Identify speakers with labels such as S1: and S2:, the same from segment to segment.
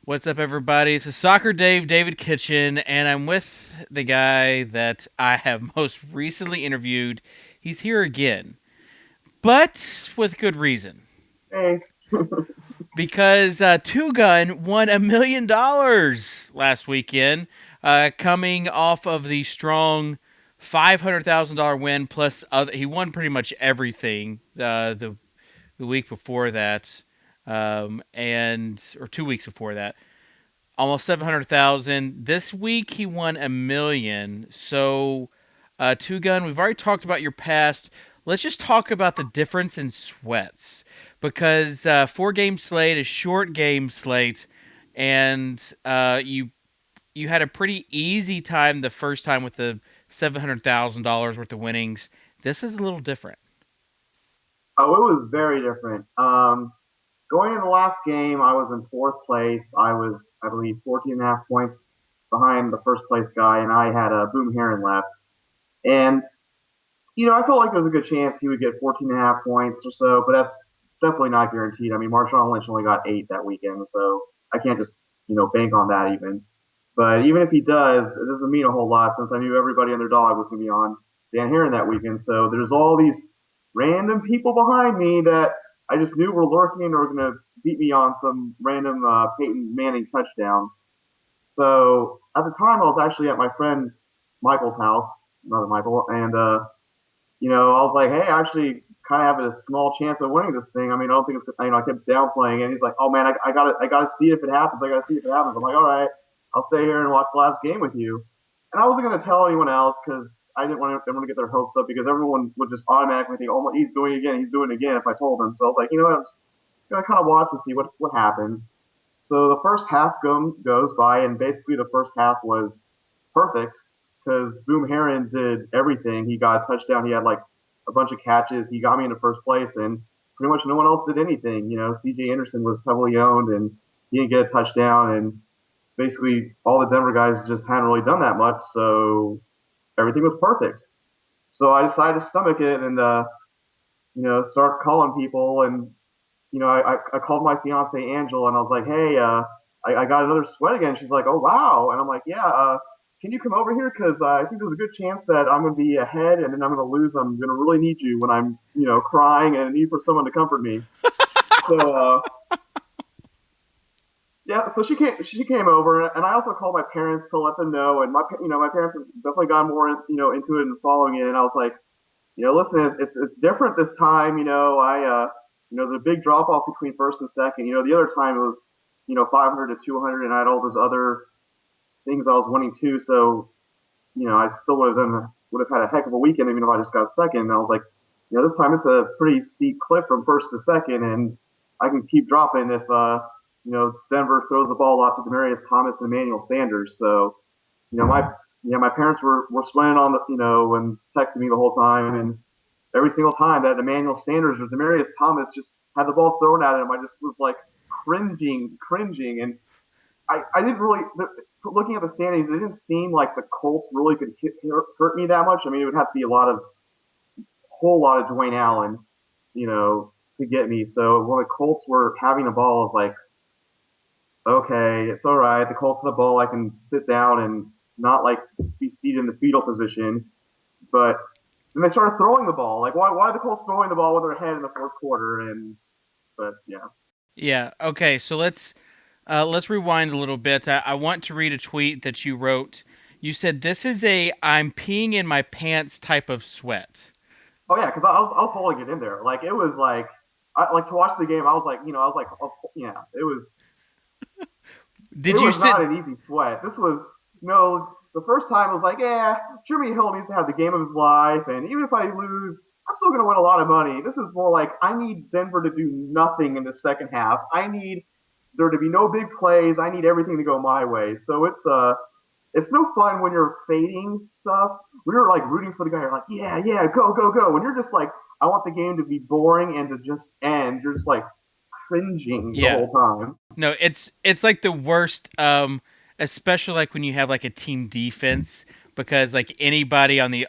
S1: What's up, everybody? It's a Soccer Dave, David Kitchen, and I'm with the guy that I have most recently interviewed. He's here again, but with good reason.
S2: Hey,
S1: Because TwoGun won $1 million last weekend, coming off of the strong $500,000 win. Plus, he won pretty much everything the week before that, and or 2 weeks before that. Almost 700,000. This week he won $1 million. So, Two Gun, we've already talked about your past. Let's just talk about the difference in sweats because 4 game slate, a short game slate, and you had a pretty easy time the first time with the $700,000 worth of winnings. This is a little different.
S2: oh, it was very different. Going in the last game, I was in fourth place. I was, I believe, 14 and a half points behind the first place guy, and I had a Boom Heron left. And, I felt like there was a good chance he would get 14 and a half points or so, but that's definitely not guaranteed. I mean, Marshawn Lynch only got 8 that weekend, so I can't just, bank on that even. But even if he does, it doesn't mean a whole lot since I knew everybody and their dog was going to be on Dan Heron that weekend. So there's all these random people behind me that I just knew were lurking or were going to beat me on some random Peyton Manning touchdown. So at the time, I was actually at my friend Michael's house, another Michael, and I was like, hey, I actually kind of have a small chance of winning this thing. I mean, I don't think it's, I kept downplaying it. And he's like, oh man, I got to see if it happens. I got to see if it happens. I'm like, all right, I'll stay here and watch the last game with you. And I wasn't going to tell anyone else because I didn't want them to get their hopes up because everyone would just automatically think, oh, he's doing it again. He's doing it again if I told them. So I was like, I'm just going to kind of watch and see what happens. So the first half goes by, and basically the first half was perfect because Boom Heron did everything. He got a touchdown. He had like a bunch of catches. He got me into first place, and pretty much no one else did anything. C.J. Anderson was heavily owned, and he didn't get a touchdown. And basically, all the Denver guys just hadn't really done that much, so everything was perfect. So I decided to stomach it and start calling people. And I called my fiance Angela, and I was like, hey, I got another sweat again. She's like, oh wow, and I'm like, yeah. Can you come over here? Because I think there's a good chance that I'm going to be ahead and then I'm going to lose. I'm going to really need you when I'm, crying and need for someone to comfort me. So, yeah, so she came over, and I also called my parents to let them know. And my parents have definitely gotten more, into it and following it. And I was like, listen, it's different this time. The big drop off between first and second. The other time it was, 500 to 200, and I had all those other things I was winning too. So, I still would have had a heck of a weekend even if I just got second. And I was like, this time it's a pretty steep cliff from first to second, and I can keep dropping if Denver throws the ball a lot to Demarius Thomas and Emmanuel Sanders. So, my parents were sweating on and texting me the whole time, and every single time that Emmanuel Sanders or Demarius Thomas just had the ball thrown at him, I just was like cringing, and I didn't really looking at the standings. It didn't seem like the Colts really could hurt me that much. I mean, it would have to be whole lot of Dwayne Allen, to get me. So when the Colts were having the ball, I was like, okay, it's all right. The Colts have the ball. I can sit down and not like be seated in the fetal position. But then they started throwing the ball. Like, why are the Colts throwing the ball with their head in the fourth quarter? But yeah.
S1: Yeah. Okay. So let's rewind a little bit. I want to read a tweet that you wrote. You said this is a I'm peeing in my pants type of sweat.
S2: Oh yeah, because I was holding it in there. Like it was like to watch the game. I was like, yeah, it
S1: Did you
S2: was
S1: sit?
S2: not an easy sweat. This was, the first time I was like, yeah, Jimmy Hill needs to have the game of his life, and even if I lose, I'm still going to win a lot of money. This is more like I need Denver to do nothing in the second half. I need there to be no big plays. I need everything to go my way. So it's no fun when you're fading stuff. We were like rooting for the guy. You're like, yeah, yeah, go, go, go. When you're just like, I want the game to be boring and to just end. You're just like cringing the
S1: Yeah.
S2: whole time.
S1: No, it's like the worst. Especially like when you have like a team defense because like anybody on the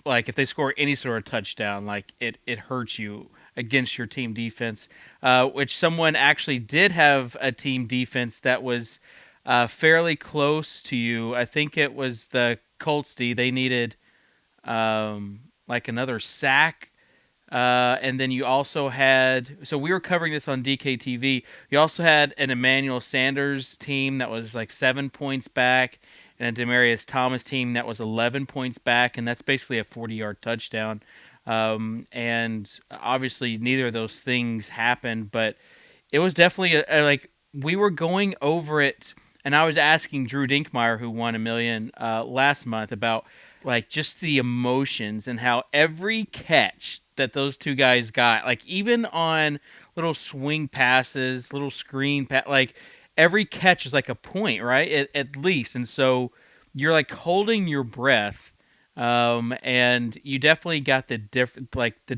S1: like if they score any sort of touchdown, like it hurts you. against your team defense, which someone actually did have a team defense that was fairly close to you. I think it was the Colts D. They needed like another sack. And then you also had, so we were covering this on DKTV. You also had an Emmanuel Sanders team that was like 7 points back, and a Demarius Thomas team that was 11 points back, and that's basically a 40-yard touchdown. And obviously, neither of those things happened, but it was definitely like we were going over it, and I was asking Drew Dinkmeyer, who won $1 million last month, about like just the emotions and how every catch that those two guys got, like even on little swing passes, little like every catch is like a point, right? At least, and so you're like holding your breath, and you definitely got the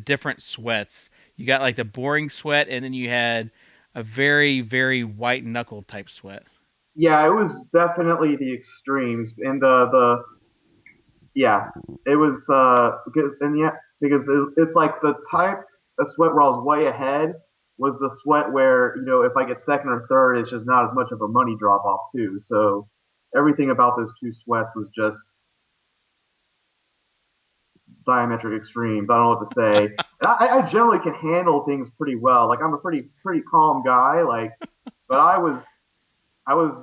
S1: different sweats. You got like the boring sweat, and then you had a very, very white knuckle type sweat.
S2: Yeah, it was definitely the extremes, and the yeah, it was because it's like the type of sweat where I was way ahead was the sweat where if I get second or third, it's just not as much of a money drop off too. So everything about those two sweats was just diametric extremes. I don't know what to say. And I generally can handle things pretty well. Like I'm a pretty calm guy. Like, but I was like I was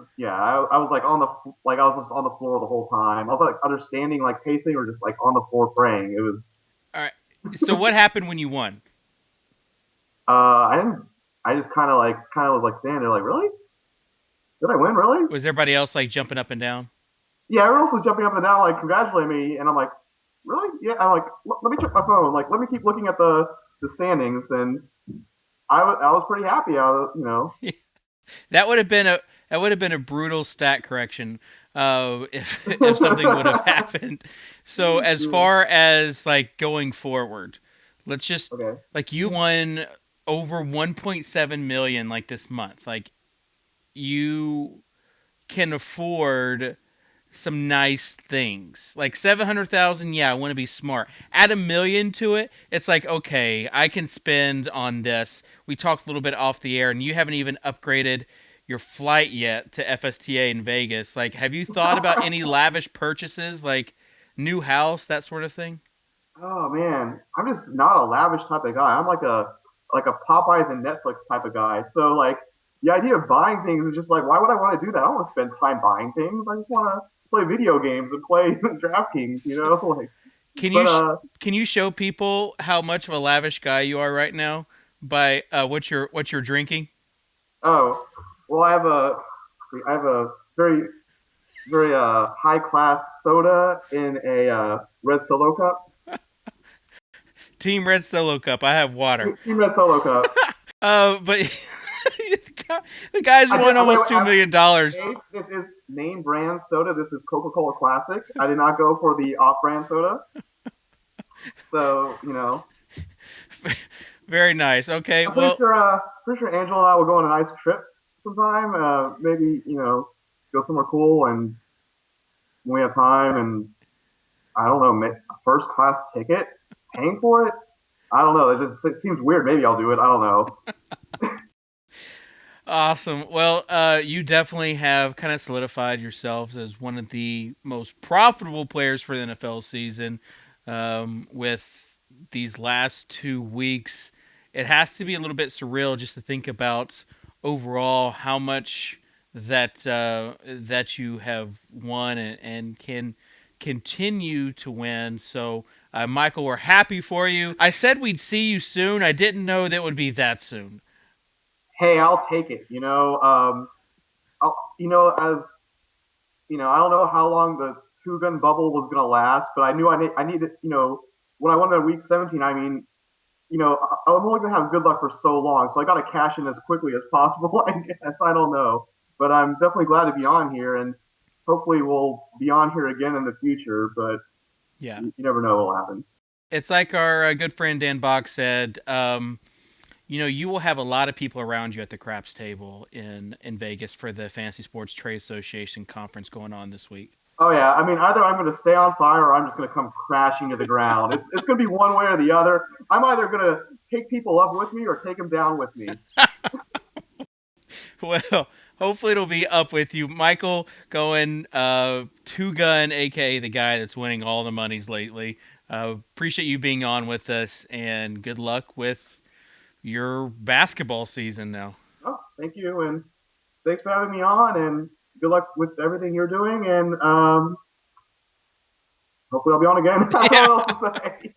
S2: just on the floor the whole time. I was like either standing like pacing or just like on the floor praying. It was
S1: All right. So what happened when you won?
S2: I didn't I just kind of was like standing there like really did I win really?
S1: Was everybody else like jumping up and down?
S2: Yeah, everyone else was jumping up and down like congratulating me, and I'm like really yeah. I'm like let me check my phone. Like let me keep looking at the standings, and I was pretty happy.
S1: That would have been a brutal stat correction if something would have happened. So as far as like going forward, let's just
S2: Okay.
S1: like you won over 1.7 million like this month. Like you can afford some nice things. Like 700,000, yeah, I want to be smart. Add $1 million to it, it's like, okay, I can spend on this. We talked a little bit off the air, and you haven't even upgraded your flight yet to FSTA in Vegas. Like, have you thought about any lavish purchases, like new house, that sort of thing?
S2: Oh man, I'm just not a lavish type of guy. I'm like a Popeyes and Netflix type of guy. So like the idea of buying things is just like why would I want to do that? I don't want to spend time buying things. I just want to play video games and play DraftKings, you
S1: So,
S2: know? Like
S1: can you
S2: but
S1: can you show people how much of a lavish guy you are right now by what you're drinking?
S2: oh, well I have a very high class soda in a red solo cup.
S1: Team Red Solo Cup. I have water.
S2: Team red solo cup.
S1: But the guy's won
S2: Wait,
S1: almost
S2: wait,
S1: $2 million.
S2: this is name brand soda. This is Coca-Cola Classic. I did not go for the off-brand soda. So,
S1: Very nice. Okay,
S2: I'm
S1: well,
S2: pretty sure Angela and I will go on a nice trip sometime. Maybe, go somewhere cool and when we have time and I don't know, make a first class ticket, paying for it. I don't know. It seems weird. Maybe I'll do it. I don't know.
S1: awesome. Well, you definitely have kind of solidified yourselves as one of the most profitable players for the NFL season. With these last 2 weeks, it has to be a little bit surreal just to think about overall how much that you have won and can continue to win. So, Michael, we're happy for you. I said we'd see you soon. I didn't know that would be that soon.
S2: Hey, I'll take it. As I don't know how long the two gun bubble was gonna last, but I knew I needed, when I won in week 17. I mean, I'm only gonna have good luck for so long, so I got to cash in as quickly as possible. I guess I don't know, but I'm definitely glad to be on here, and hopefully we'll be on here again in the future. But
S1: Yeah.
S2: you never know what will happen.
S1: It's like our good friend Dan Bach said. You will have a lot of people around you at the craps table in Vegas for the Fantasy Sports Trade Association conference going on this week.
S2: Oh yeah, I mean either I'm gonna stay on fire or I'm just gonna come crashing to the ground. It's gonna be one way or the other. I'm either gonna take people up with me or take them down with me.
S1: Well, hopefully it'll be up with you, Michael Cohen, Two Gun, aka the guy that's winning all the monies lately. Appreciate you being on with us, and good luck with your basketball season now.
S2: Oh, thank you, and thanks for having me on, and good luck with everything you're doing. And hopefully I'll be on again. I don't
S1: Yeah.
S2: know what else to say.